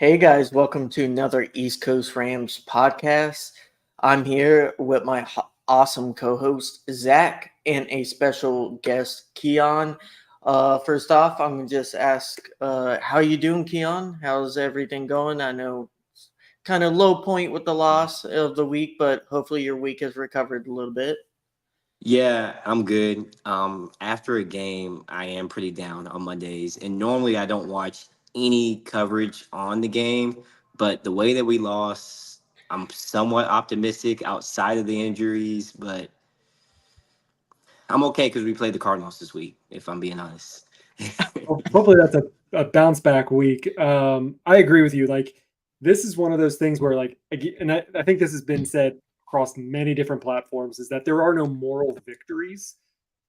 Hey guys, welcome to another East Coast Rams podcast. I'm here with my awesome co-host Zach and a special guest Keiyon. First off, I'm gonna just ask, how you doing, Keiyon? How's everything going? I know it's kind of low point with the loss of the week, but hopefully your week has recovered a little bit. Yeah, I'm good. After a game, I am pretty down on Mondays, and normally I don't watch any coverage on the game. But the way that we lost, I'm somewhat optimistic outside of the injuries. But I'm okay because we played the Cardinals this week. If I'm being honest. Hopefully that's a bounce back week. I agree with you. Like this is one of those things where and I think this has been said across many different platforms is that there are no moral victories.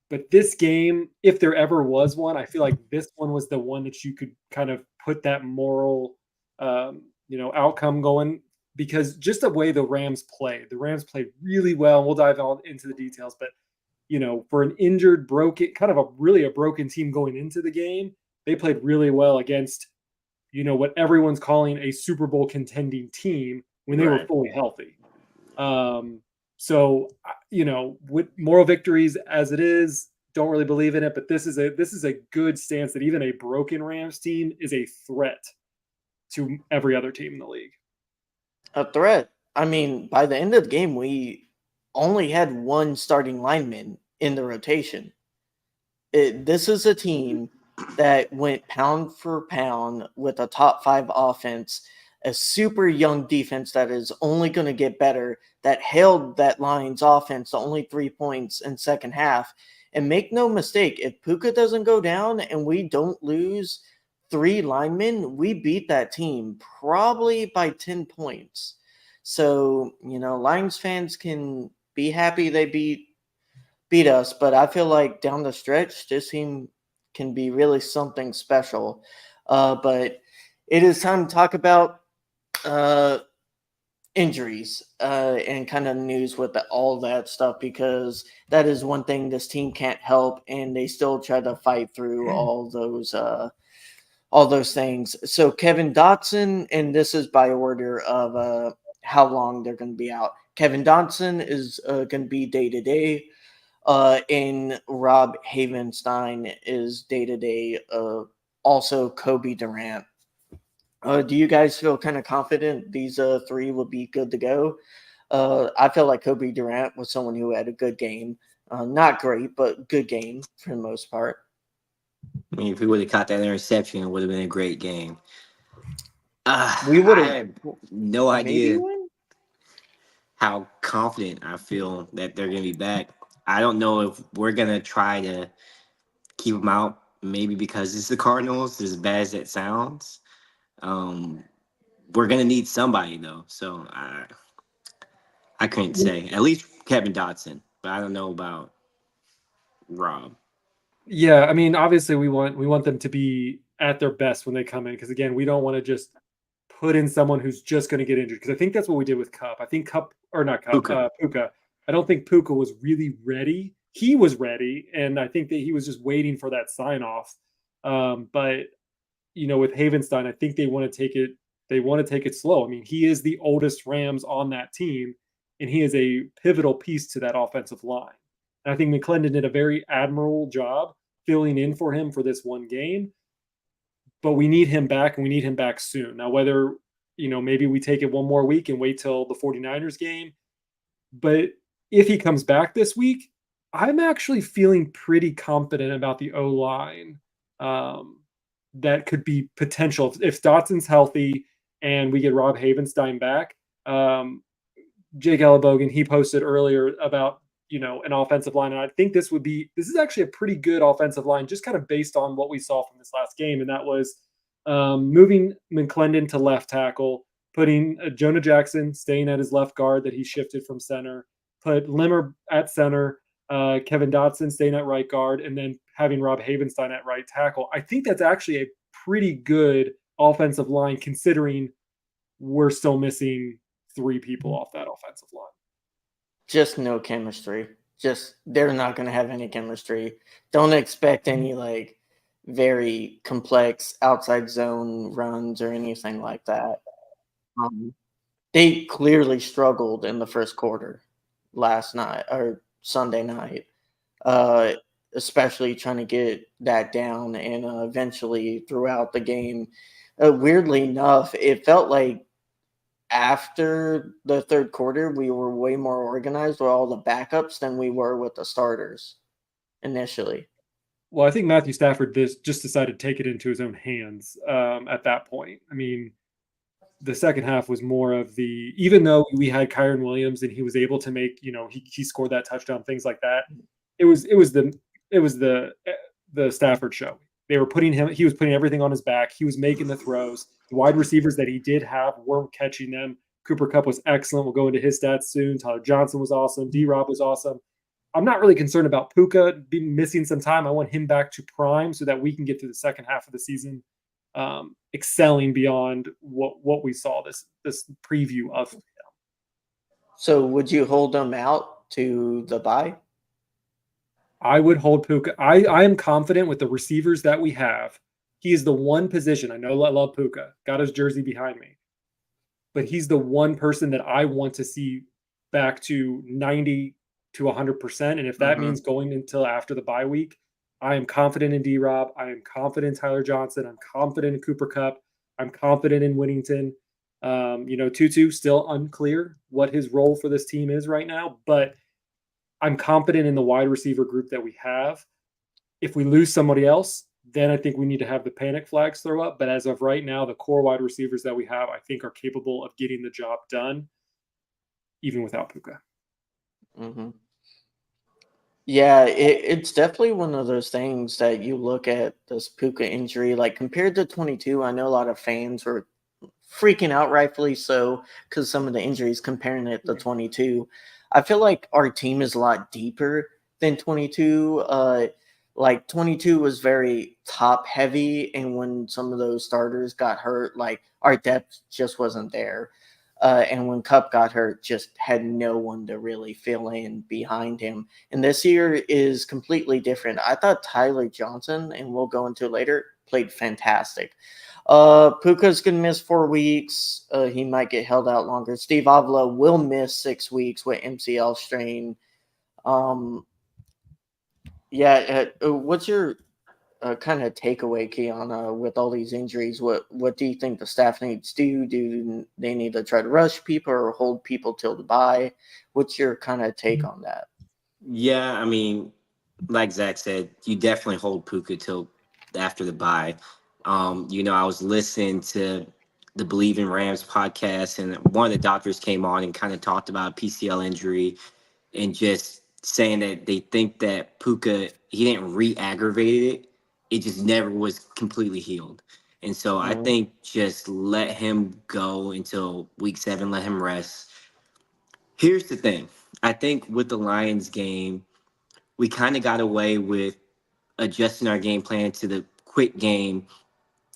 But this game, if there ever was one, I feel like this one was the one that you could kind of put that moral, outcome going because just the way the Rams played really well. We'll dive all into the details, but for an injured, broken, kind of a broken team going into the game, they played really well against, what everyone's calling a Super Bowl contending team when they were Right. fully healthy. With moral victories as it is, don't really believe in it, but this is a good stance that even a broken Rams team is a threat to every other team in the league. A threat. I mean, by the end of the game, we only had one starting lineman in the rotation. This is a team that went pound for pound with a top five offense, a super young defense that is only going to get better, that held that Lions offense to only 3 points in second half. And make no mistake, if Puka doesn't go down and we don't lose three linemen, we beat that team probably by 10 points. So, Lions fans can be happy they beat us, but I feel like down the stretch, this team can be really something special. But it is time to talk about uh, injuries and kind of news with all that stuff because that is one thing this team can't help, and they still try to fight through all those things. So Kevin Dotson, and this is by order of how long they're going to be out. Kevin Dotson is going to be day to day. And Rob Havenstein is day to day. Also, Kobe Durant. Do you guys feel kind of confident these three will be good to go? I feel like Kobe Durant was someone who had a good game. Not great, but good game for the most part. I mean, if we would have caught that interception, it would have been a great game. We would I have have no maybe idea won. how confident I feel that they're going to be back. I don't know if we're going to try to keep them out, maybe because it's the Cardinals, as bad as it sounds. Um, we're going to need somebody, though. So I couldn't say. At least Kevin Dotson, but I don't know about Rob. Yeah, I mean, obviously we want them to be at their best when they come in because again, we don't want to just put in someone who's just going to get injured because I think that's what we did with Cup. I think Cup or not Cup, Puka. Puka. I don't think Puka was really ready. He was ready, and I think that he was just waiting for that sign off. But with Havenstein, I think they want to take it. They want to take it slow. I mean, he is the oldest Rams on that team, and he is a pivotal piece to that offensive line. And I think McClendon did a very admirable job filling in for him for this one game. But we need him back, and we need him back soon. Now, whether maybe we take it one more week and wait till the 49ers game, but if he comes back this week, I'm actually feeling pretty confident about the O line. That could be potential if Dotson's healthy and we get Rob Havenstein back. Jake Ellenbogen, he posted earlier about an offensive line, and I think this is actually a pretty good offensive line, just kind of based on what we saw from this last game, and that was moving McClendon to left tackle, putting Jonah Jackson staying at his left guard that he shifted from center, put Limmer at center, Kevin Dotson staying at right guard, and then having Rob Havenstein at right tackle. I think that's actually a pretty good offensive line considering we're still missing three people off that offensive line. Just no chemistry. Just they're not going to have any chemistry. Don't expect any very complex outside zone runs or anything like that. Um, they clearly struggled in the first quarter last night or Sunday night, uh, especially trying to get that down and eventually throughout the game. Weirdly enough, it felt like after the third quarter, we were way more organized with all the backups than we were with the starters initially. Well, I think Matthew Stafford just decided to take it into his own hands at that point. I mean, the second half was more of the, even though we had Kyron Williams and he was able to make, he scored that touchdown, things like that. It was the Stafford show. He was putting everything on his back. He was making the throws. The wide receivers that he did have weren't catching them. Cooper Kupp was excellent. We'll go into his stats soon. Tyler Johnson was awesome. D-Rob was awesome. I'm not really concerned about Puka being missing some time. I want him back to prime so that we can get through the second half of the season excelling beyond what we saw this preview of him. So would you hold him out to the bye? I would hold Puka. I am confident with the receivers that we have. He is the one position. I know I love Puka. Got his jersey behind me. But he's the one person that I want to see back to 90 to 100%. And if that means going until after the bye week, I am confident in D-Rob. I am confident in Tyler Johnson. I'm confident in Cooper Kupp. I'm confident in Whittington. Tutu, still unclear what his role for this team is right now, but I'm confident in the wide receiver group that we have. If we lose somebody else, then I think we need to have the panic flags throw up. But as of right now, the core wide receivers that we have, I think, are capable of getting the job done, even without Puka. Mm-hmm. Yeah, it's definitely one of those things that you look at this Puka injury, like compared to 22. I know a lot of fans were freaking out, rightfully so, because some of the injuries comparing it to 22. I feel like our team is a lot deeper than 22. Like 22 was very top heavy, and when some of those starters got hurt, like our depth just wasn't there. And when Cup got hurt, just had no one to really fill in behind him. And this year is completely different. I thought Tyler Johnson, and we'll go into it later, played fantastic. Puka's going to miss 4 weeks. He might get held out longer. Steve Avila will miss 6 weeks with MCL strain. What's your kind of takeaway, Keiyon, with all these injuries? What do you think the staff needs to do? Do they need to try to rush people or hold people till the bye? What's your kind of take on that? Yeah, I mean, like Zach said, you definitely hold Puka till after the bye. I was listening to the Believe in Rams podcast, and one of the doctors came on and kind of talked about PCL injury and just saying that they think that Puka, he didn't re-aggravate it. It just never was completely healed. And so I think just let him go until week 7, let him rest. Here's the thing. I think with the Lions game, we kind of got away with adjusting our game plan to the quick game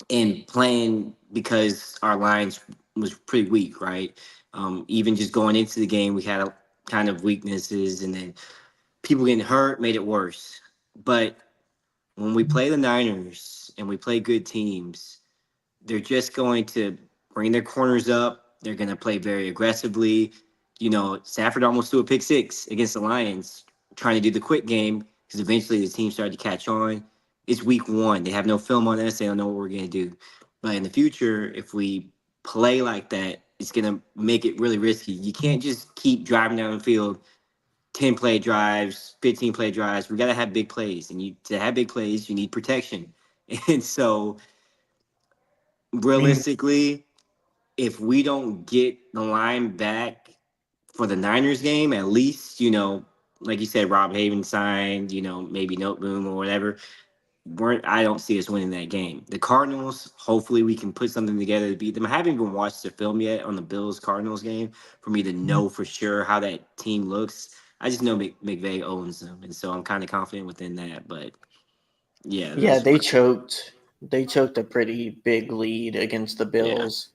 and playing because our lines was pretty weak, right? Even just going into the game, we had a kind of weaknesses, and then people getting hurt made it worse. But when we play the Niners and we play good teams, they're just going to bring their corners up. They're going to play very aggressively. Stafford almost threw a pick 6 against the Lions, trying to do the quick game because eventually the team started to catch on. It's week 1. They have no film on us. They don't know what we're going to do. But in the future, if we play like that, it's going to make it really risky. You can't just keep driving down the field 10-play drives, 15-play drives. We got to have big plays. And to have big plays, you need protection. And so realistically, if we don't get the line back for the Niners game, at least, like you said, Rob Haven signed, maybe Noteboom or whatever, I don't see us winning that game. The Cardinals, hopefully we can put something together to beat them. I haven't even watched the film yet on the Bills-Cardinals game for me to know for sure how that team looks. I just know McVay owns them, and so I'm kind of confident within that. But, yeah. They choked. They choked a pretty big lead against the Bills.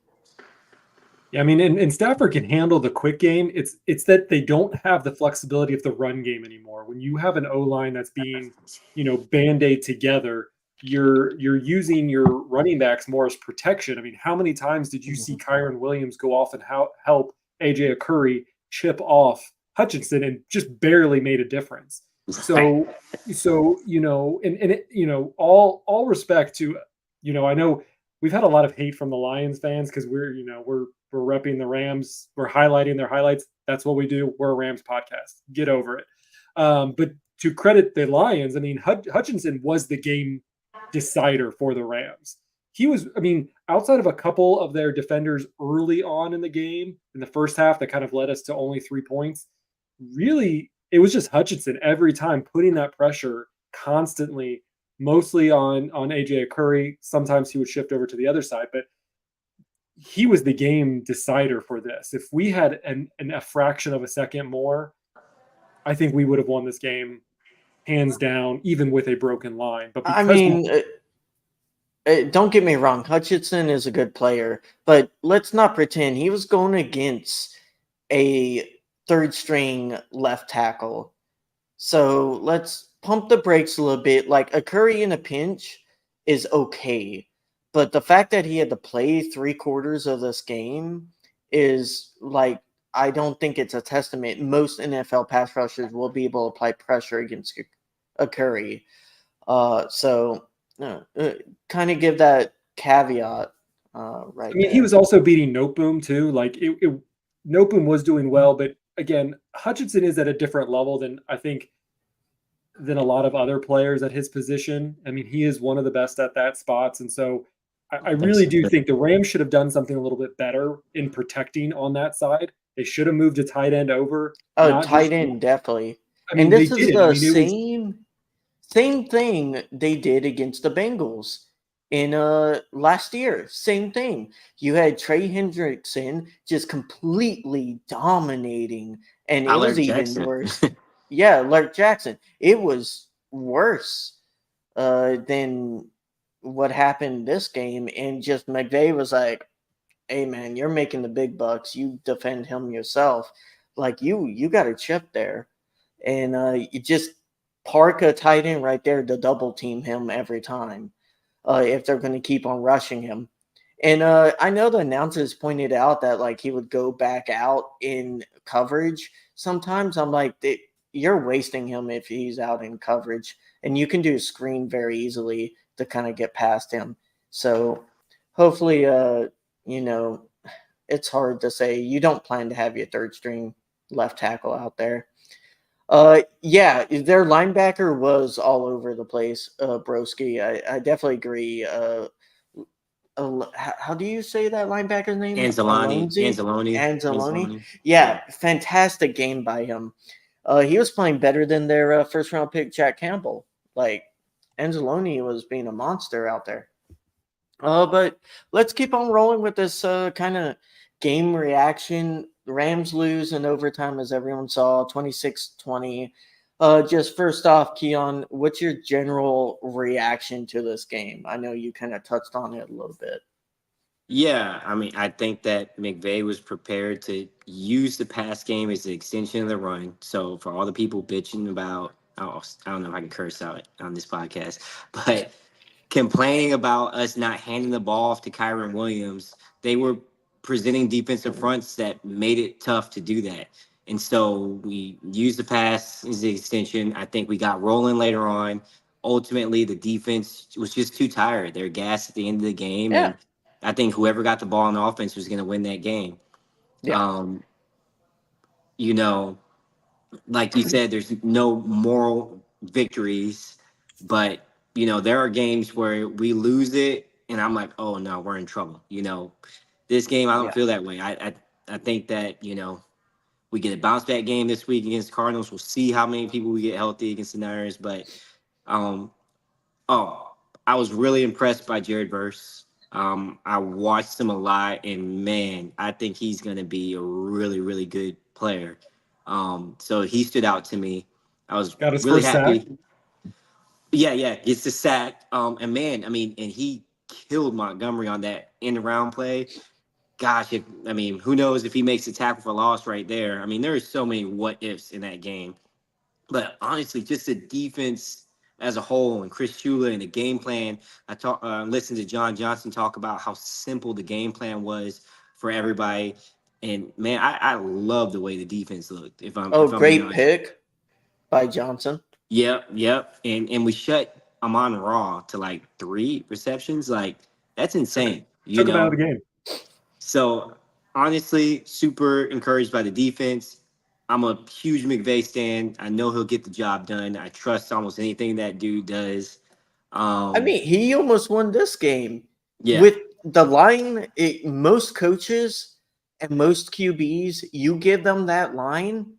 Yeah, I mean, and Stafford can handle the quick game. It's that they don't have the flexibility of the run game anymore. When you have an O-line that's being, Band-Aid together, you're using your running backs more as protection. I mean, how many times did you see Kyron Williams go off and help AJ Curry chip off Hutchinson and just barely made a difference? So and all respect to, I know we've had a lot of hate from the Lions fans because we're repping the Rams, we're highlighting their highlights. That's what we do. We're a Rams podcast. Get over it. But to credit the Lions, I mean, Hutchinson was the game decider for the Rams. He was, I mean, outside of a couple of their defenders early on in the game, in the first half, that kind of led us to only 3 points. Really, it was just Hutchinson every time putting that pressure constantly, mostly on AJ Curry. Sometimes he would shift over to the other side, but he was the game decider for this. If we had a fraction of a second more, I think we would have won this game hands down, even with a broken line. But I mean, don't get me wrong, Hutchinson is a good player, but let's not pretend he was going against a third string left tackle. So let's pump the brakes a little bit. Like, a Curry in a pinch is okay, but the fact that he had to play 3/4 of this game is like, I don't think it's a testament. Most NFL pass rushers will be able to apply pressure against a Curry. So kind of give that caveat right. I mean, there. he was also beating Noteboom too. Like Noteboom was doing well, but again, Hutchinson is at a different level than a lot of other players at his position. I mean, he is one of the best at that spots, and so I really do think the Rams should have done something a little bit better in protecting on that side. They should have moved a tight end over. Oh, tight end, definitely. I mean, and this they is did. the I mean, same thing they did against the Bengals in last year. Same thing. You had Trey Hendrickson just completely dominating, and it was even worse. Yeah, Lark Jackson. It was worse than what happened this game, and just McVay was like, "Hey man, you're making the big bucks. You defend him yourself. Like, you got a chip there, and you just park a tight end right there to double team him every time if they're going to keep on rushing him." And I know the announcers pointed out that like he would go back out in coverage sometimes. I'm like, you're wasting him if he's out in coverage, and you can do a screen very easily to kind of get past him. So hopefully, it's hard to say. You don't plan to have your third string left tackle out there. Yeah, their linebacker was all over the place, Broski. I definitely agree. How do you say that linebacker's name? Anzalone. Yeah, fantastic game by him. He was playing better than their first round pick, Jack Campbell. Like, Anzalone was being a monster out there. But let's keep on rolling with this kind of game reaction. The Rams lose in overtime, as everyone saw, 26-20. Just first off, Keiyon, what's your general reaction to this game? I know you kind of touched on it a little bit. Yeah, I mean, I think that McVay was prepared to use the pass game as an extension of the run. So for all the people bitching about, I don't know if I can curse out on this podcast, but complaining about us not handing the ball off to Kyron Williams, they were presenting defensive fronts that made it tough to do that. And so we used the pass as the extension. I think we got rolling later on. Ultimately, the defense was just too tired. They're gassed at the end of the game. Yeah. And I think whoever got the ball on offense was going to win that game. Yeah. Like you said, there's no moral victories, but there are games where we lose it, and I'm like, oh no, we're in trouble. This game I don't feel that way. I think that we get a bounce back game this week against the Cardinals. We'll see how many people we get healthy against the Niners, but I was really impressed by Jared Verse. I watched him a lot, and man, I think he's going to be a really, really good player. So he stood out to me. I was really happy. Sack. Yeah, it's the sack. And man, I mean, and he killed Montgomery on that end around play. Gosh, who knows if he makes a tackle for loss right there. I mean, there are so many what ifs in that game. But honestly, just the defense as a whole, and Chris Shula and the game plan. Listened to John Johnson talk about how simple the game plan was for everybody. And man, I love the way the defense looked. Oh, if I'm being great honest. pick by Johnson. Yep. And we shut Amon Ra to like 3 receptions. Like that's insane. You Took him out of know. the game. So honestly, super encouraged by the defense. I'm a huge McVay stan. I know he'll get the job done. I trust almost anything that dude does. I mean, he almost won this game Yeah. with the line. Most coaches and most QBs, you give them that line,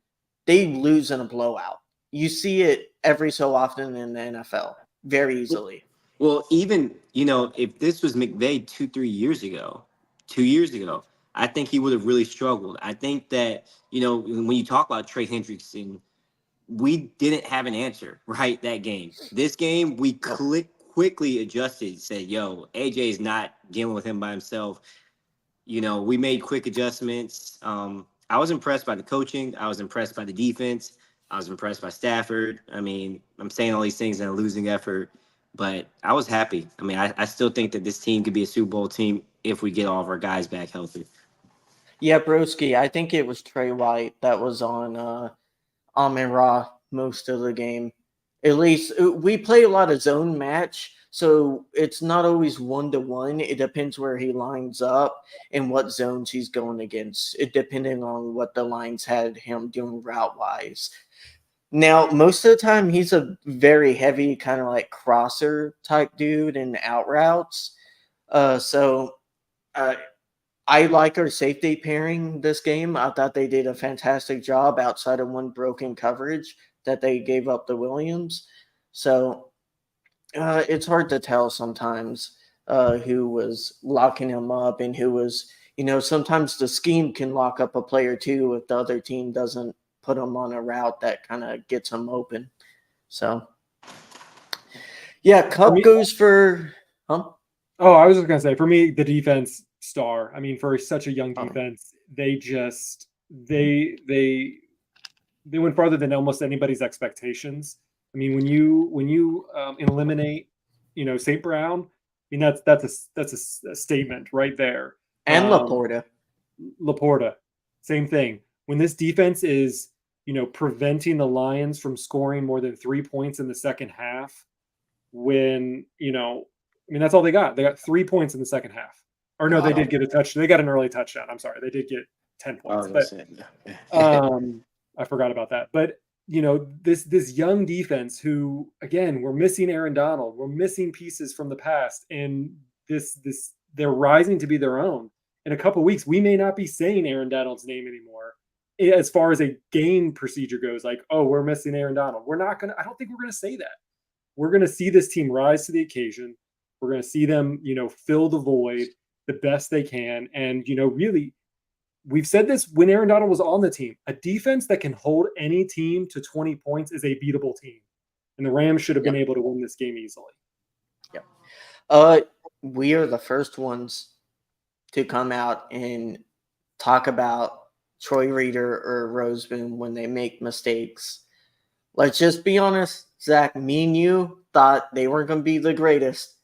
they lose in a blowout. You see it every so often in the NFL, very easily. Well, even if this was McVay 2 years ago, I think he would have really struggled. I think that when you talk about Trey Hendrickson, we didn't have an answer right that game. This game, we quickly adjusted. Said, "Yo, AJ is not dealing with him by himself." We made quick adjustments. I was impressed by the coaching. I was impressed by the defense. I was impressed by Stafford. I mean, I'm saying all these things in a losing effort, but I was happy. I mean, I still think that this team could be a Super Bowl team if we get all of our guys back healthy. Yeah, Broski, I think it was Trey White that was on Amon Ra most of the game. At least we play a lot of zone match, so it's not always 1-to-1. It depends where he lines up and what zones he's going against, depending on what the lines had him doing route wise. Now, most of the time, he's a very heavy kind of like crosser type dude in out routes. So I like our safety pairing this game. I thought they did a fantastic job outside of one broken coverage that they gave up to Williams. So it's hard to tell sometimes who was locking him up and who was, sometimes the scheme can lock up a player too if the other team doesn't put them on a route that kind of gets them open. So, yeah, Cup goes for, huh? Oh, I was just going to say, for me, the defense star. I mean, for such a young defense, they went farther than almost anybody's expectations. I mean, when you eliminate, St. Brown, I mean that's a statement right there. And Laporta. Same thing. When this defense is, preventing the Lions from scoring more than 3 points in the second half, when, I mean, that's all they got. They got 3 points in the second half. Or no, they did get a touchdown. They got an early touchdown. I'm sorry. They did get 10 points. I forgot about that. But, this young defense who, again, we're missing Aaron Donald. We're missing pieces from the past. And they're rising to be their own. In a couple of weeks, we may not be saying Aaron Donald's name anymore as far as a game procedure goes. Like, oh, we're missing Aaron Donald. I don't think we're going to say that. We're going to see this team rise to the occasion. We're going to see them, fill the void the best they can. And, really, we've said this when Aaron Donald was on the team. A defense that can hold any team to 20 points is a beatable team. And the Rams should have been able to win this game easily. Yeah. We are the first ones to come out and talk about Troy Reader or Roseman when they make mistakes. Let's just be honest, Zach, me and you thought they weren't going to be the greatest.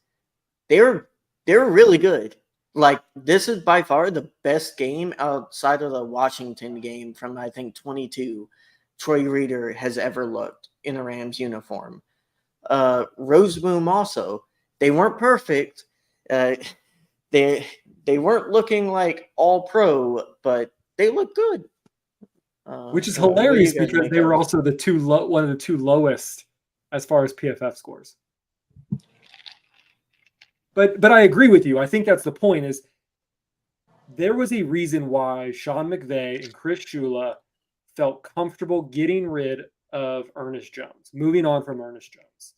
They're really good. Like, this is by far the best game outside of the Washington game from, I think, 22 Troy Reader has ever looked in a Rams uniform. Roseboom also. They weren't perfect. They weren't looking like all pro, but they look good. Which is hilarious because they were also one of the two lowest as far as PFF scores. But I agree with you. I think that's the point is there was a reason why Sean McVay and Chris Shula felt comfortable getting rid of Ernest Jones, moving on from Ernest Jones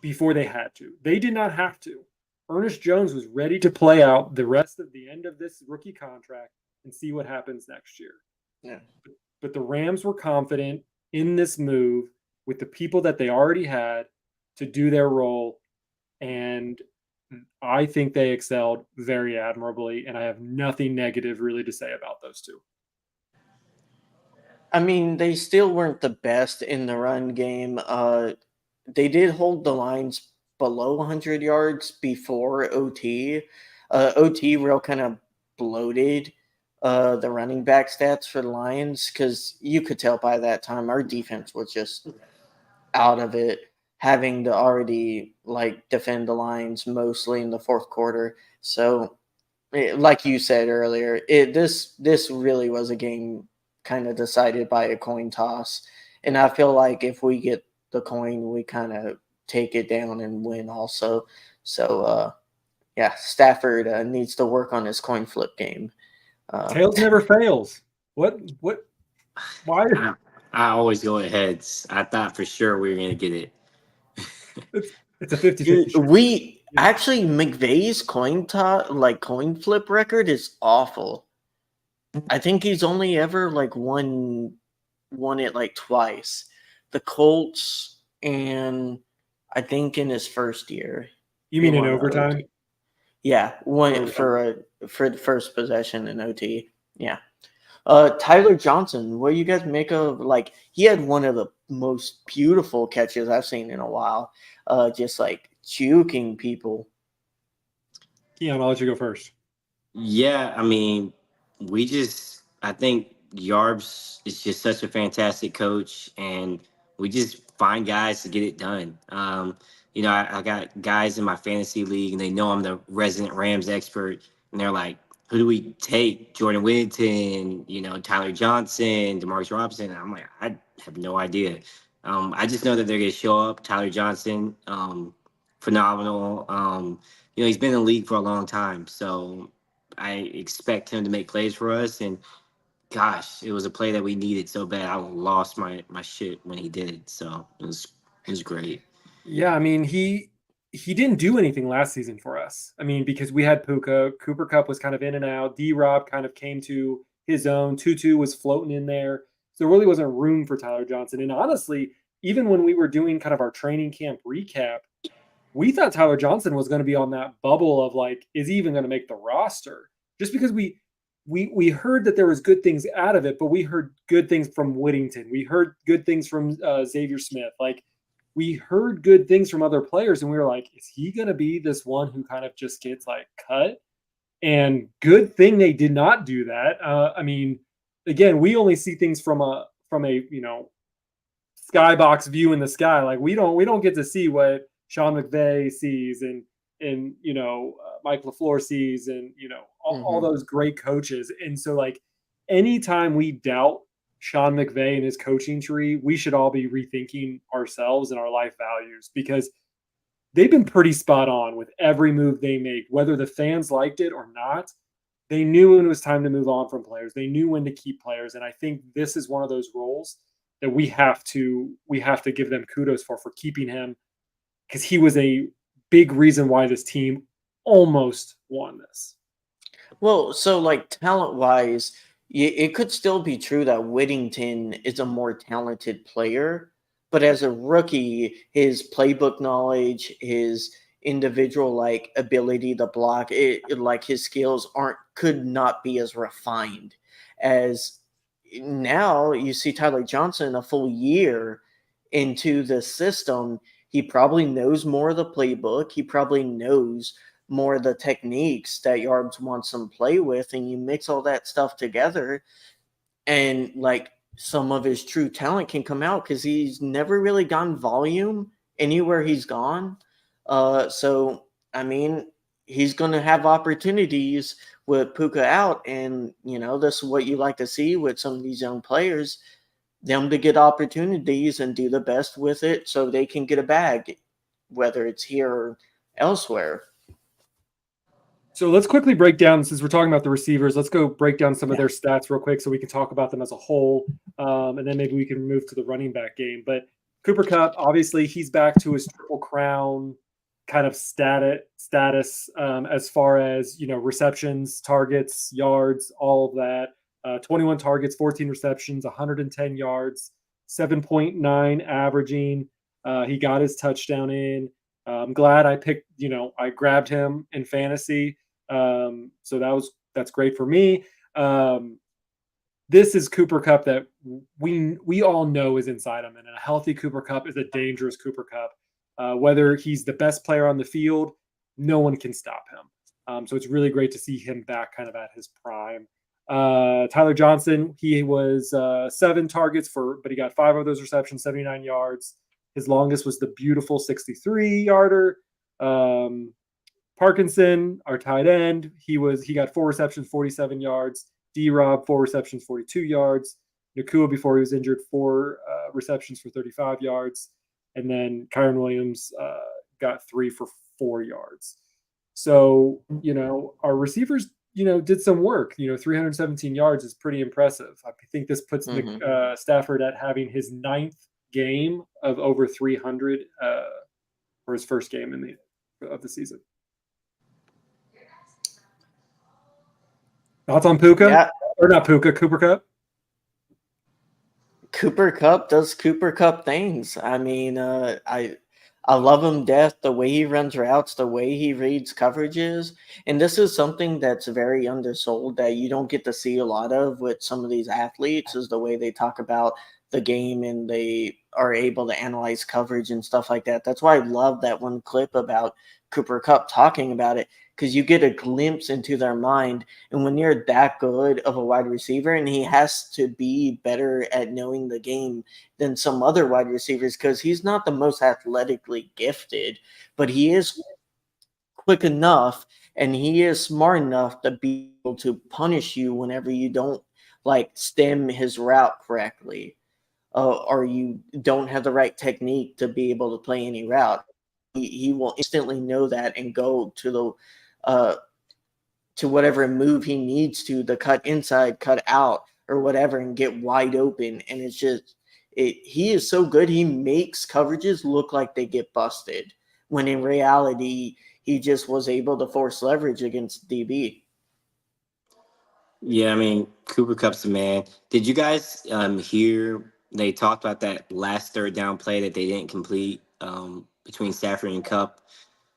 before they had to. They did not have to. Ernest Jones was ready to play out the rest of the end of this rookie contract and see what happens next year. Yeah. But the Rams were confident in this move with the people that they already had to do their role. And I think they excelled very admirably. And I have nothing negative really to say about those two. I mean, they still weren't the best in the run game. they did hold the lines below 100 yards before OT. OT real kind of bloated the running back stats for the Lions because you could tell by that time our defense was just out of it, having to already like defend the Lions mostly in the fourth quarter. So, like you said earlier, this really was a game kind of decided by a coin toss, and I feel like if we get the coin, we kind of take it down and win also. So, yeah, Stafford needs to work on his coin flip game. Tails never fails. What? Why? I always go with heads. I thought for sure we were gonna get it. It's a 50-50 shot. We actually McVay's coin flip record is awful. I think he's only ever like won it like twice. The Colts and I think in his first year. You mean in overtime? Yeah, won for the first possession in OT. Yeah. Tyler Johnson, what do you guys make of like he had one of the most beautiful catches I've seen in a while. Just like juking people. Keiyon, I'll let you go first. Yeah, I mean, I think Yarbs is just such a fantastic coach, and we just find guys to get it done. I got guys in my fantasy league, and they know I'm the resident Rams expert, and they're like, who do we take? Jordan Whittington, Tyler Johnson, Demarcus Robinson. And I'm like, I have no idea. I just know that they're going to show up. Tyler Johnson, phenomenal. He's been in the league for a long time, so I expect him to make plays for us. And gosh, it was a play that we needed so bad. I lost my shit when he did it. So it was great. Yeah, I mean he didn't do anything last season for us. I mean, because we had Puka, Cooper Kupp was kind of in and out. D-Rob kind of came to his own. Tutu was floating in there. So there really wasn't room for Tyler Johnson. And honestly, even when we were doing kind of our training camp recap, we thought Tyler Johnson was going to be on that bubble of like, is he even going to make the roster? Just because we heard that there was good things out of it, but we heard good things from Whittington. We heard good things from Xavier Smith. Like we heard good things from other players, and we were like, is he going to be this one who kind of just gets like cut? And good thing they did not do that. I mean, again, we only see things from a skybox view in the sky. Like we don't get to see what Sean McVay sees and Mike LaFleur sees and all those great coaches. And so like anytime we doubt Sean McVay and his coaching tree, we should all be rethinking ourselves and our life values, because they've been pretty spot on with every move they make, whether the fans liked it or not. They knew when it was time to move on from players. They knew when to keep players. And I think this is one of those roles that we have to give them kudos for keeping him, because he was a big reason why this team almost won this. Well, so like talent-wise, it could still be true that Whittington is a more talented player, but as a rookie, his playbook knowledge, his individual like ability to block, like his skills could not be as refined as now. You see Tyler Johnson a full year into the system. He probably knows more of the playbook. He probably knows more of the techniques that Yarbs wants him to play with. And you mix all that stuff together, and like some of his true talent can come out, because he's never really gotten volume anywhere he's gone. So, I mean, he's going to have opportunities with Puka out. And, this is what you like to see with some of these young players, them to get opportunities and do the best with it so they can get a bag, whether it's here or elsewhere. So let's quickly break down, since we're talking about the receivers, let's go break down some of their stats real quick so we can talk about them as a whole. And then maybe we can move to the running back game. But Cooper Kupp, obviously, he's back to his Triple Crown kind of status as far as, receptions, targets, yards, all of that. 21 targets, 14 receptions, 110 yards, 7.9 averaging. He got his touchdown in. I'm glad I grabbed him in fantasy. So that's great for me. The this is Cooper Kupp that we all know is inside him, and a healthy Cooper Kupp is a dangerous Cooper Kupp. Whether he's the best player on the field, no one can stop him. So it's really great to see him back kind of at his prime. Tyler Johnson, he was 7 targets but he got 5 of those receptions, 79 yards. His longest was the beautiful 63-yarder. Parkinson, our tight end, he got 4 receptions, 47 yards. D-Rob, 4 receptions, 42 yards. Nakua, before he was injured, 4 receptions for 35 yards. And then Kyron Williams got 3 for 4 yards. So, our receivers, did some work. 317 yards is pretty impressive. I think this puts Stafford at having his 9th game of over 300 for his first game of the season. Thoughts on Puka? Yeah. Or not Puka, Cooper Kupp? Cooper Kupp does Cooper Kupp things. I mean, I love him to death, the way he runs routes, the way he reads coverages. And this is something that's very undersold that you don't get to see a lot of with some of these athletes, is the way they talk about the game and they are able to analyze coverage and stuff like that. That's why I love that one clip about Cooper Kupp talking about it, because you get a glimpse into their mind. And when you're that good of a wide receiver, and he has to be better at knowing the game than some other wide receivers, because he's not the most athletically gifted, but he is quick enough and he is smart enough to be able to punish you whenever you don't stem his route correctly, or you don't have the right technique to be able to play any route. He will instantly know that and go to whatever move he needs to cut inside, cut out, or whatever, and get wide open. And it's just, he is so good. He makes coverages look like they get busted, when in reality, he just was able to force leverage against DB. Yeah, I mean, Cooper Kupp's the man. Did you guys hear they talked about that last 3rd down play that they didn't complete between Stafford and Kupp?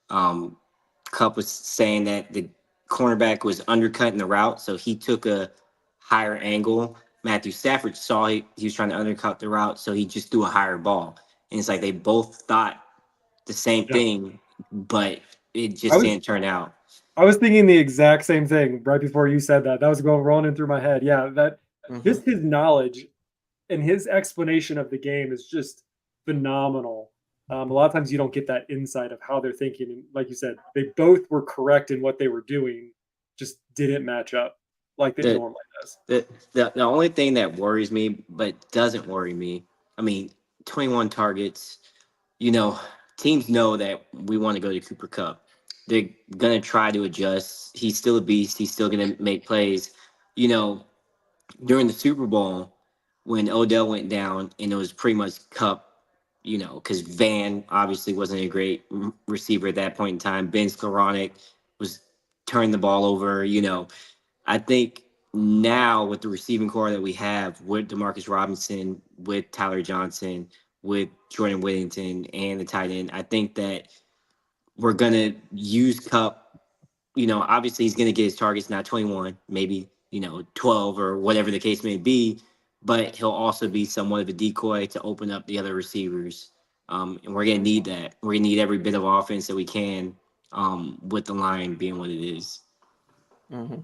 Kupp was saying that the cornerback was undercutting the route, so he took a higher angle. Matthew Stafford saw he was trying to undercut the route, so he just threw a higher ball. And it's like they both thought the same thing, but it just didn't turn out. I was thinking the exact same thing right before you said that. That was rolling through my head. Yeah, just his knowledge and his explanation of the game is just phenomenal. A lot of times you don't get that insight of how they're thinking. And like you said, they both were correct in what they were doing, just didn't match up like it normally does. The only thing that worries me, but doesn't worry me, I mean, 21 targets, teams know that we want to go to Cooper Kupp. They're going to try to adjust. He's still a beast. He's still going to make plays. During the Super Bowl, when Odell went down and it was pretty much Kupp, because Van obviously wasn't a great receiver at that point in time. Ben Skowronek was turning the ball over. I think now with the receiving core that we have, with Demarcus Robinson, with Tyler Johnson, with Jordan Whittington, and the tight end, I think that we're going to use Kupp. Obviously he's going to get his targets, not 21, maybe, 12 or whatever the case may be, but he'll also be somewhat of a decoy to open up the other receivers. And we're going to need that. We're going to need every bit of offense that we can, with the line being what it is. Mm-hmm.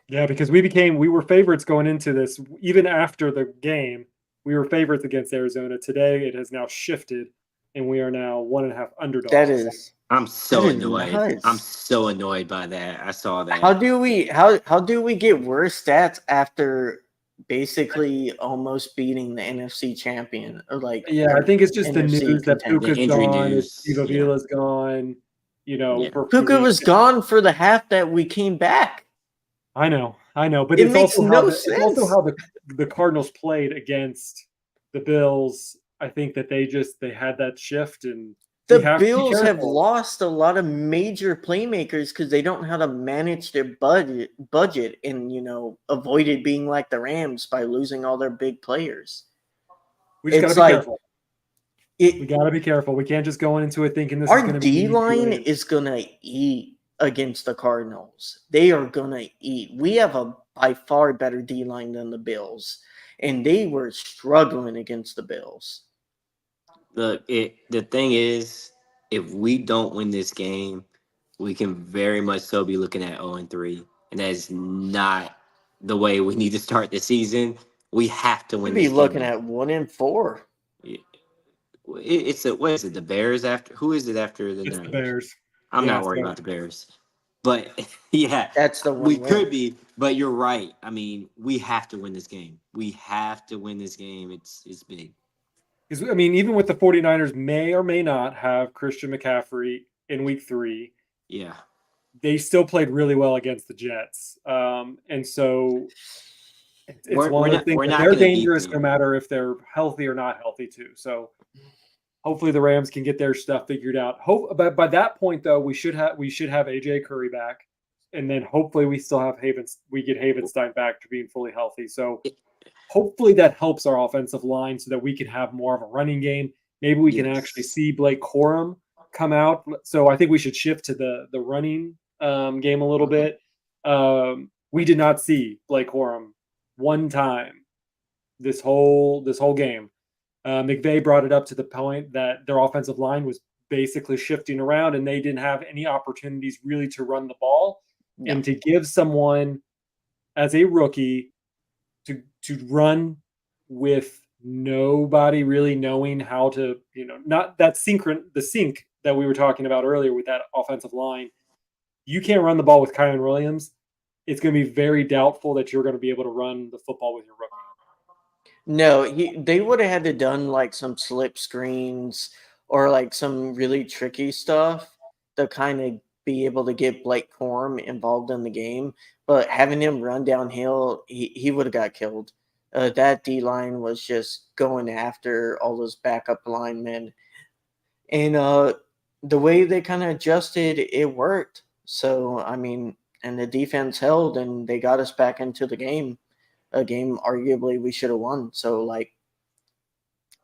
Yeah, because we were favorites going into this. Even after the game, we were favorites against Arizona. Today it has now shifted, and we are now 1.5 underdogs. That is. I'm so annoyed. Nice. I'm so annoyed by that. I saw that. How do we get worse stats after basically almost beating the NFC champion? Or I think it's just the news that Puka's gone, Steve Avila's gone. Puka was gone for the half that we came back. I know, but it makes no sense. It's also how the Cardinals played against the Bills. I think that they had that shift, and the Bills have lost a lot of major playmakers because they don't know how to manage their budget and, avoided being like the Rams by losing all their big players. We just got to be careful. We got to be careful. We can't just go into it thinking this is going to be. Our D-line is going to eat against the Cardinals. They are going to eat. We have a by far better D line than the Bills, and they were struggling against the Bills. Look, the thing is, if we don't win this game, we can very much so be looking at 0-3, and that is not the way we need to start the season. We have to We'd win be this looking game. at 1-4. It's a what is it? The Bears after who is it after the It's the Niners? Bears. I'm Yeah, not worried so about the Bears, but yeah, That's the we one win. could be. But you're right. I mean, we have to win this game. We have to win this game. It's big. because I mean, even with the 49ers may or may not have Christian McCaffrey in week 3, Yeah, they still played really well against the Jets. And so it's one of those things we're that not they're gonna beat dangerous no them. matter if they're healthy or not healthy too. So hopefully the Rams can get their stuff figured out. Hope, but by that point though, we should have AJ Curry back, and then hopefully we still have we get Havenstein back to being fully healthy. So hopefully that helps our offensive line so that we can have more of a running game. Maybe we can actually Yes. see Blake Corum come out. So I think we should shift to the running game a little bit. We did not see Blake Corum one time this whole game. McVay brought it up to the point that their offensive line was basically shifting around and they didn't have any opportunities really to run the ball. No. And to give someone as a rookie to run with nobody really knowing how to, not that the sync that we were talking about earlier with that offensive line. You can't run the ball with Keiyon Williams. It's going to be very doubtful that you're going to be able to run the football with your rookie. No, they would have had to done like some slip screens or like some really tricky stuff to kind of be able to get Blake Corum involved in the game. But having him run downhill, he would have got killed. That D line was just going after all those backup linemen, and the way they kind of adjusted, it worked. So I mean, and the defense held, and they got us back into the game. A game arguably we should have won. So like,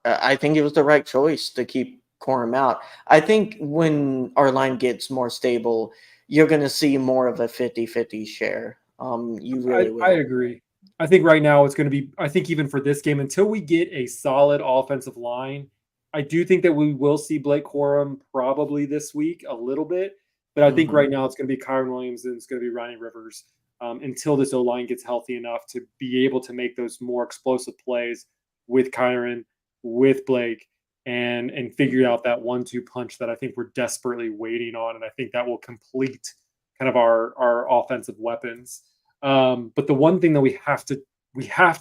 I think it was the right choice to keep Corum out. I think when our line gets more stable, you're going to see more of a 50-50 share. You really I will. agree. I think right now it's going to be, I think even for this game, until we get a solid offensive line, I do think that we will see Blake Corum probably this week a little bit. But I think right now it's going to be Kyron Williams and it's going to be Ronnie Rivers until this O-line gets healthy enough to be able to make those more explosive plays with Kyron, with Blake, and figure out that 1-2 punch that I think we're desperately waiting on. And I think that will complete kind of our offensive weapons. But the one thing that we have to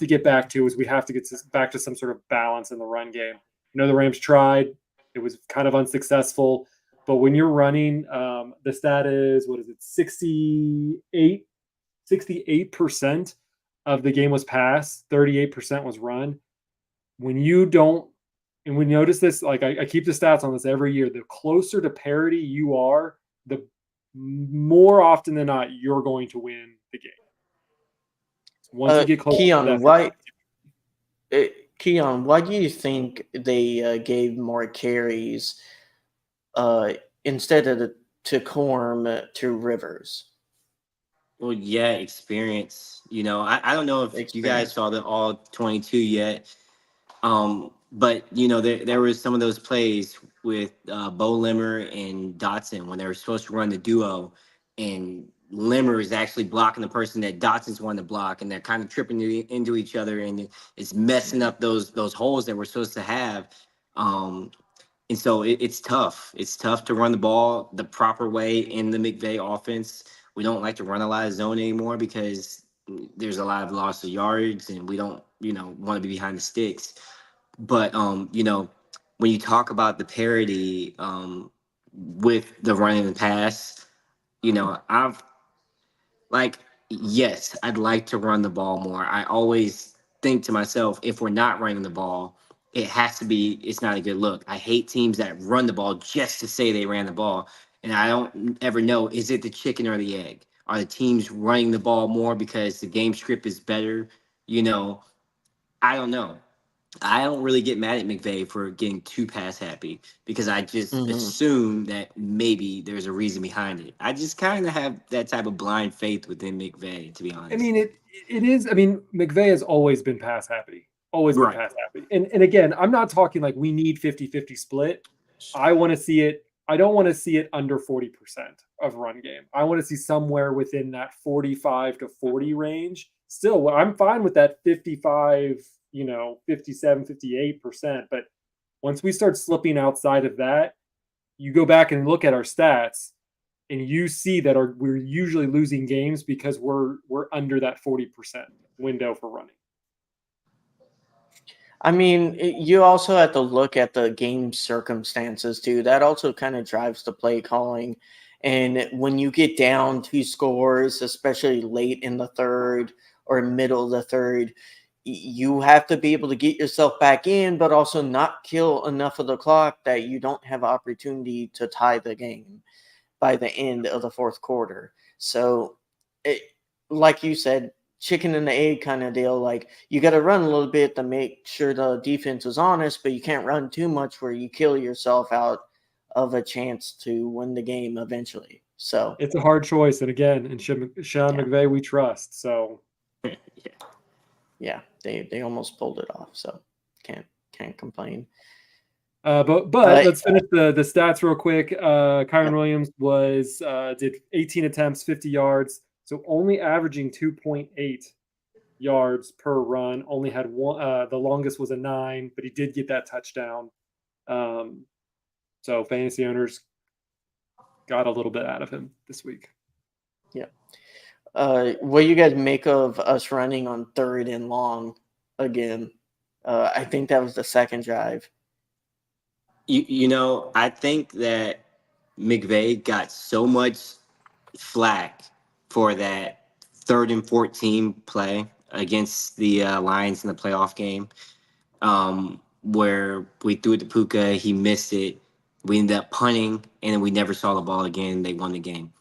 get back to is we have to get back to some sort of balance in the run game. The Rams tried; it was kind of unsuccessful. But when you're running, the stat is 68% of the game was pass, 38% was run. When you don't, and we notice this, like I keep the stats on this every year. The closer to parity you are, the more often than not you're going to win the game. Once you get close to that, Keiyon, why do you think they gave more carries instead of to Corum to Rivers? Well, yeah, experience. I don't know if you guys Experience. saw the all 22 yet. But there was some of those plays with Bo Limmer and Dotson when they were supposed to run the duo, and Limmer is actually blocking the person that Dotson's wanting to block, and they're kind of tripping into each other, and it's messing up those holes that we're supposed to have. And so it's tough. It's tough to run the ball the proper way in the McVay offense. We don't like to run a lot of zone anymore because there's a lot of loss of yards, and we don't, want to be behind the sticks. But when you talk about the parity with the running and pass, I've like, yes, I'd like to run the ball more. I always think to myself, if we're not running the ball, it's not a good look. I hate teams that run the ball just to say they ran the ball. And I don't ever know, is it the chicken or the egg? Are the teams running the ball more because the game script is better? I don't know. I don't really get mad at McVay for getting too pass happy because I just assume that maybe there's a reason behind it. I just kind of have that type of blind faith within McVay, to be honest. I mean, It is. I mean, McVay has always been pass happy. Always been Right. pass happy. And again, I'm not talking like we need 50-50 split. I want to see it. I don't want to see it under 40% of run game. I want to see somewhere within that 45 to 40 range. Still, I'm fine with that 55, 57, 58%. But once we start slipping outside of that, you go back and look at our stats and you see that we're usually losing games because we're under that 40% window for running. I mean, you also have to look at the game circumstances too. That also kind of drives the play calling. And when you get down 2 scores, especially late in the third or middle of the third, you have to be able to get yourself back in, but also not kill enough of the clock that you don't have opportunity to tie the game by the end of the fourth quarter. So, like you said, chicken and the egg kind of deal. Like, you got to run a little bit to make sure the defense is honest, but you can't run too much where you kill yourself out of a chance to win the game eventually. So it's a hard choice. And again, in Sean McVay, we trust. So yeah, they almost pulled it off. So can't complain. But let's finish the stats real quick. Kyron Williams did 18 attempts, 50 yards, so only averaging 2.8 yards per run. Only had one. The longest was a 9, but he did get that touchdown. So fantasy owners got a little bit out of him this week. Yeah. What do you guys make of us running on 3rd and long again? I think that was the second drive. I think that McVay got so much flack for that 3rd and 14 play against the Lions in the playoff game, where we threw it to Puka, he missed it. We ended up punting, and then we never saw the ball again. They won the game.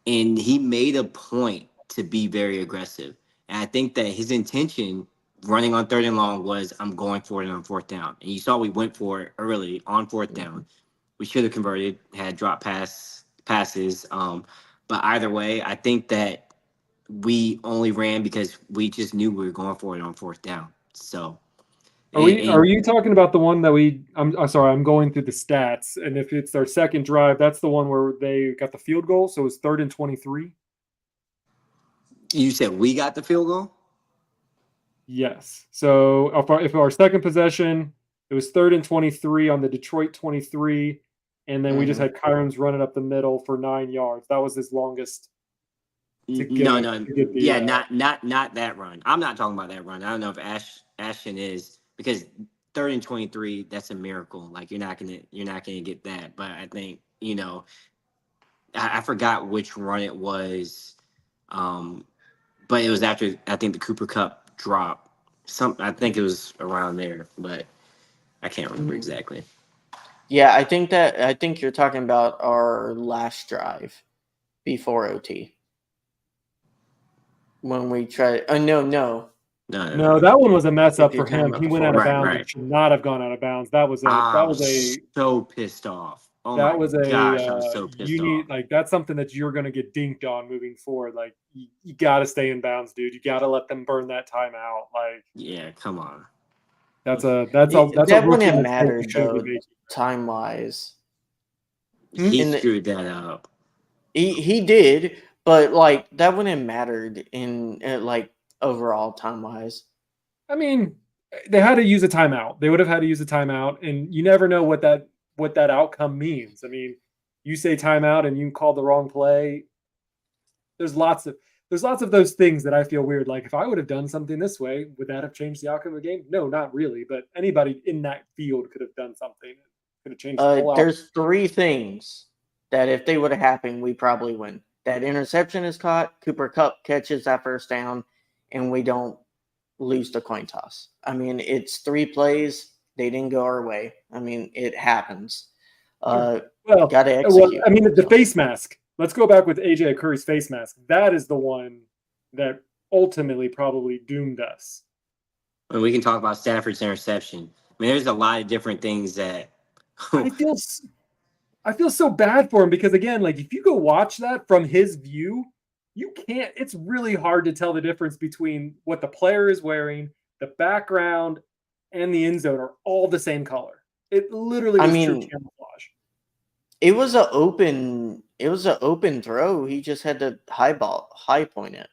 And he made a point to be very aggressive. And I think that his intention running on 3rd and long was, I'm going for it on 4th down. And you saw we went for it early on 4th down. We should have converted, had drop passes. But either way, I think that we only ran because we just knew we were going for it on 4th down. So are you talking about the one that I'm sorry, I'm going through the stats, and if it's our second drive, that's the one where they got the field goal, so it was 3rd and 23? You said we got the field goal? Yes. So if our second possession, it was 3rd and 23 on the Detroit 23, and then we just had Kyron's running up the middle for 9 yards. That was his longest. Not that run. I'm not talking about that run. I don't know if Ashton is, because 3rd and 23, that's a miracle. Like, you're not gonna get that. But I think I forgot which run it was, but it was after, I think, the Cooper Cup drop. I think it was around there, but I can't remember exactly. Yeah, I think you're talking about our last drive before OT. When we tried, no, that one was a mess up for him. He went out of bounds. Right. It should not have gone out of bounds. That was so pissed off. Oh that my was gosh, I was so pissed off. Like, that's something that you're gonna get dinked on moving forward. Like, you got to stay in bounds, dude. You got to let them burn that timeout. Like, yeah, come on. That wouldn't have mattered though, time wise. He screwed that up. He did, but like, that wouldn't have mattered in like overall time wise. I mean, they had to use a timeout. They would have had to use a timeout, and you never know what that outcome means. I mean, you say timeout and you call the wrong play. There's lots of those things that I feel weird. Like, if I would have done something this way, would that have changed the outcome of the game? No, not really. But anybody in that field could have done something. Could have changed the whole outcome. There's 3 things that if they would have happened, we probably win. That interception is caught, Cooper Kupp catches that 1st down, and we don't lose the coin toss. I mean, it's 3 plays. They didn't go our way. I mean, it happens. Got to execute. I mean, the face mask. Let's go back with AJ Curry's face mask. That is the one that ultimately probably doomed us. And we can talk about Stafford's interception. I mean, there's a lot of different things that I feel so bad for him, because again, like, if you go watch that from his view, you can't. It's really hard to tell the difference between what the player is wearing, the background, and the end zone are all the same color. It literally I was true mean, camouflage. it was an open throw. He just had to high point it. It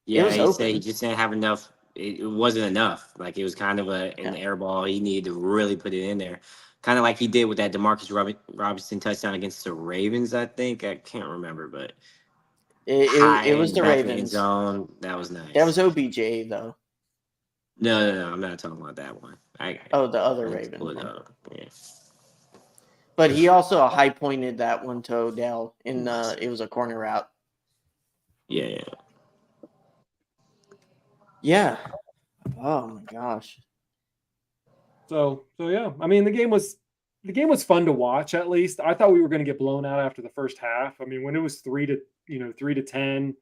Yeah, was he said he open. just didn't have enough. It wasn't enough. Like it was kind of an Yeah. air ball. He needed to really put it in there, kind of like he did with that Demarcus Robinson touchdown against the Ravens. I think I can't remember, but high It was in the back in the end Ravens. zone. That was That was nice. OBJ though. No, I'm not talking about that one. Oh, the other Let's pull Ravens it one. up. Yeah. But he also high pointed that one to Odell in it was a corner route. Yeah. Yeah. Oh my gosh. So yeah, I mean the game was fun to watch. At least I thought we were going to get blown out after the first half. I mean when it was 3-10,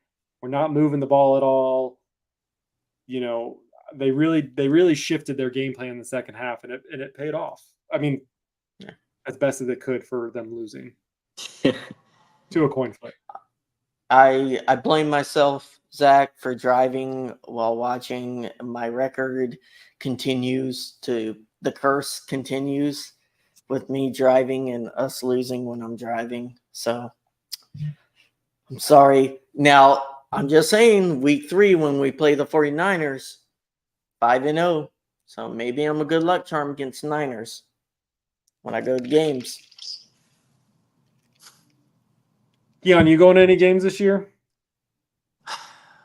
we're not moving the ball at all. They really shifted their game plan in the second half, and it paid off. I mean, Yeah. as best as it could for them losing to a coin flip. I blame myself, Zach, for driving while watching. My record the curse continues with me driving and us losing when I'm driving. So I'm sorry. Now, I'm just saying, week 3, when we play the 49ers, 5-0. So maybe I'm a good luck charm against Niners when I go to games. Keiyon, you going to any games this year?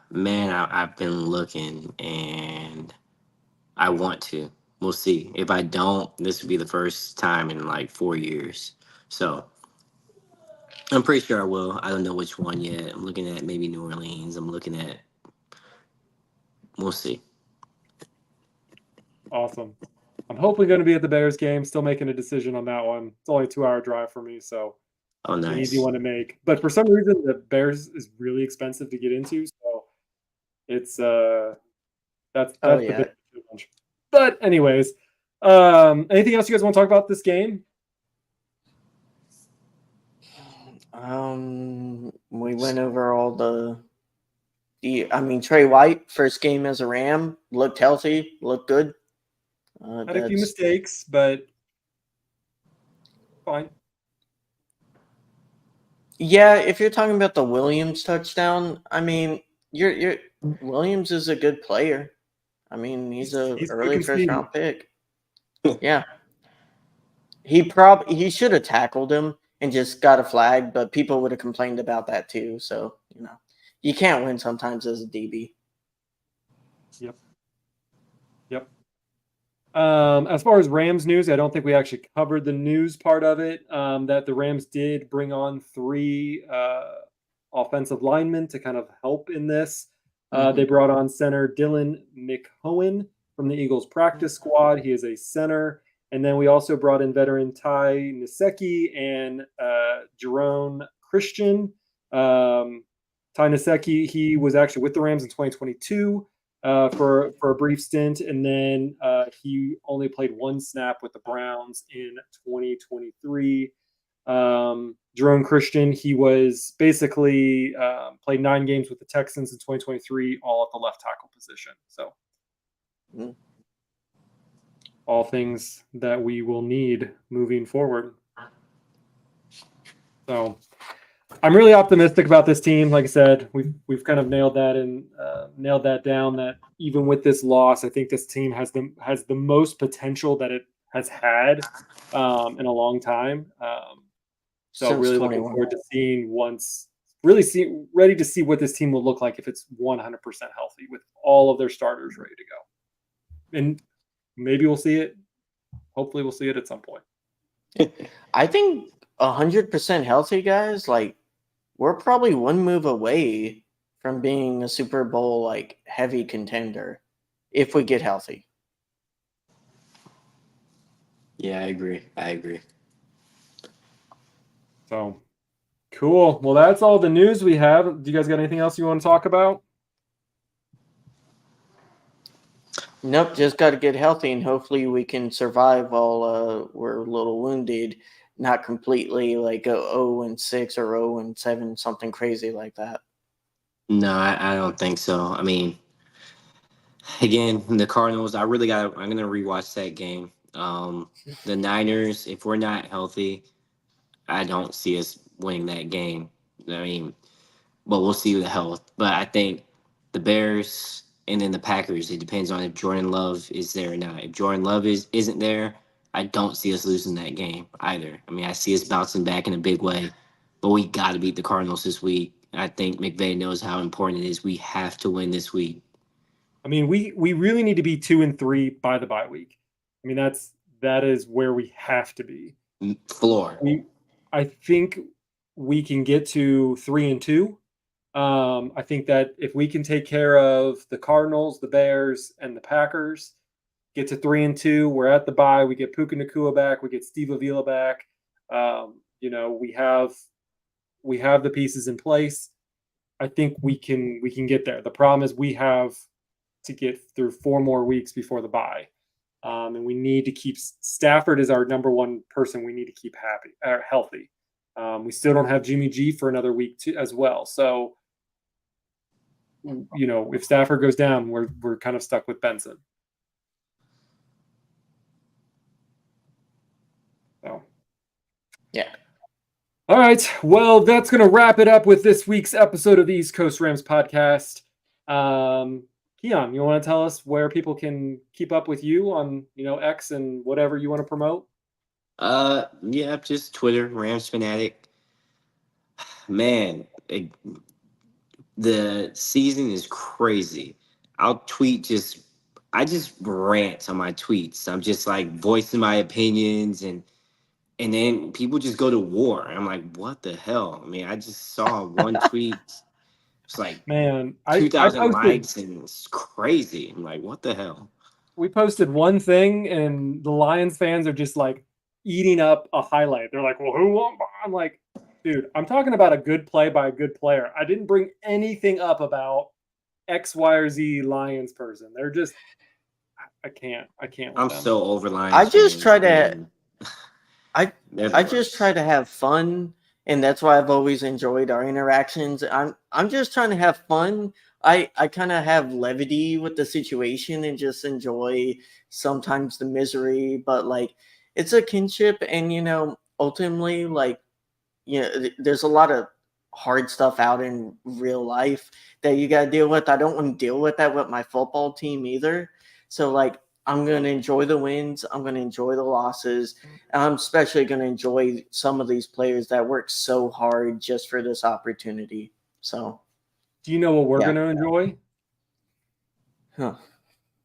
Man, I've been looking and I want to. We'll see. If I don't, this would be the first time in like 4 years. So I'm pretty sure I will. I don't know which one yet. I'm looking at maybe New Orleans. We'll see. Awesome. I'm hopefully going to be at the Bears game. Still making a decision on that one. It's only a 2-hour drive for me, so Oh, it's an easy nice. one to make. But for some reason, the Bears is really expensive to get into, so it's that's Oh, the yeah. big challenge. But anyways, anything else you guys want to talk about this game? We went over all Trey White, first game as a Ram, looked healthy, looked good. Had a few mistakes, but fine. Yeah, if you're talking about the Williams touchdown, I mean, you're Williams is a good player. I mean, he's a He's quick early and first speedy. round pick. Yeah. He should have tackled him and just got a flag, but people would have complained about that too. So, you can't win sometimes as a DB. Yep. As far as Rams news, I don't think we actually covered the news part of it. That the Rams did bring on 3 offensive linemen to kind of help in this. They brought on center Dylan McHowen from the Eagles practice squad. He is a center. And then we also brought in veteran Ty Nsekhe and Jerome Christian. Ty Nsekhe, he was actually with the Rams in 2022 for a brief stint, and then he only played 1 snap with the Browns in 2023. Jerome Christian, he was basically played 9 games with the Texans in 2023, all at the left tackle position. So all things that we will need moving forward. So I'm really optimistic about this team. Like I said, we've kind of nailed that down. That even with this loss, I think this team has the most potential that it has had in a long time. So Since really 21. looking forward to ready to see what this team will look like if it's 100% healthy with all of their starters ready to go. And maybe we'll see it. Hopefully, we'll see it at some point. I think 100% healthy guys, like, we're probably one move away from being a Super Bowl heavy contender if we get healthy. Yeah, I agree. So cool. Well, that's all the news we have. Do you guys got anything else you want to talk about? Nope, just got to get healthy, and hopefully we can survive while we're a little wounded, not completely like a 0-6 or 0-7, something crazy like that. No, I don't think so. I mean, again, the Cardinals. I'm gonna rewatch that game. The Niners. If we're not healthy, I don't see us winning that game. I mean, but we'll see the health. But I think the Bears and then the Packers. It depends on if Jordan Love is there or not. If Jordan Love isn't there, I don't see us losing that game either. I mean, I see us bouncing back in a big way, but we got to beat the Cardinals this week. I think McVay knows how important it is. We have to win this week. I mean, we really need to be 2-3 by the bye week. I mean, that is where we have to be. Floor. I think we can get to 3-2. I think that if we can take care of the Cardinals, the Bears, and the Packers, get to 3-2, we're at the bye. We get Puka Nacua back. We get Steve Avila back. We have the pieces in place. I think we can get there. The problem is we have to get through 4 more weeks before the bye. And we need to keep Stafford is our number one person we need to keep healthy. We still don't have Jimmy G for another week too, as well. So, if Stafford goes down, we're kind of stuck with Benson. So, yeah. All right. Well, that's going to wrap it up with this week's episode of the East Coast Rams podcast. Keiyon, you want to tell us where people can keep up with you on, X and whatever you want to promote? Yeah, just Twitter, Rams Fanatic. Man, the season is crazy. I just rant on my tweets. I'm just like voicing my opinions and then people just go to war. I'm like, what the hell? I mean, I just saw one tweet. It's like, man, 2,000 likes and it's crazy. I'm like, what the hell? We posted one thing and the Lions fans are just like eating up a highlight. They're like, well, who won? I'm like, dude, I'm talking about a good play by a good player. I didn't bring anything up about X, Y, or Z Lions person. They're just, I can't. I'm so over Lions. I just try to, I just try to have fun, and that's why I've always enjoyed our interactions. I'm just trying to have fun. I kind of have levity with the situation and just enjoy sometimes the misery, but like it's a kinship, and ultimately, like there's a lot of hard stuff out in real life that you got to deal with. I don't want to deal with that with my football team either. So like I'm going to enjoy the wins. I'm going to enjoy the losses. And I'm especially going to enjoy some of these players that work so hard just for this opportunity. So, do you know what we're going to enjoy? Huh.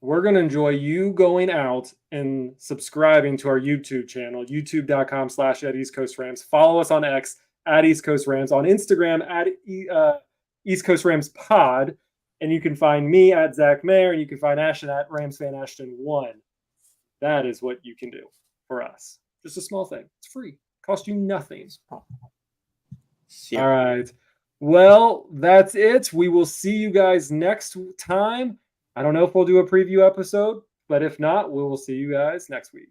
We're going to enjoy you going out and subscribing to our YouTube channel, youtube.com/@EastCoastRams. Follow us on X at East Coast Rams, on Instagram at East Coast Rams Pod. And you can find me at Zach Mayer, and you can find Ashton at RamsFanAshton1. That is what you can do for us. Just a small thing. It's free. Cost you nothing. Yeah. All right. Well, that's it. We will see you guys next time. I don't know if we'll do a preview episode, but if not, we will see you guys next week.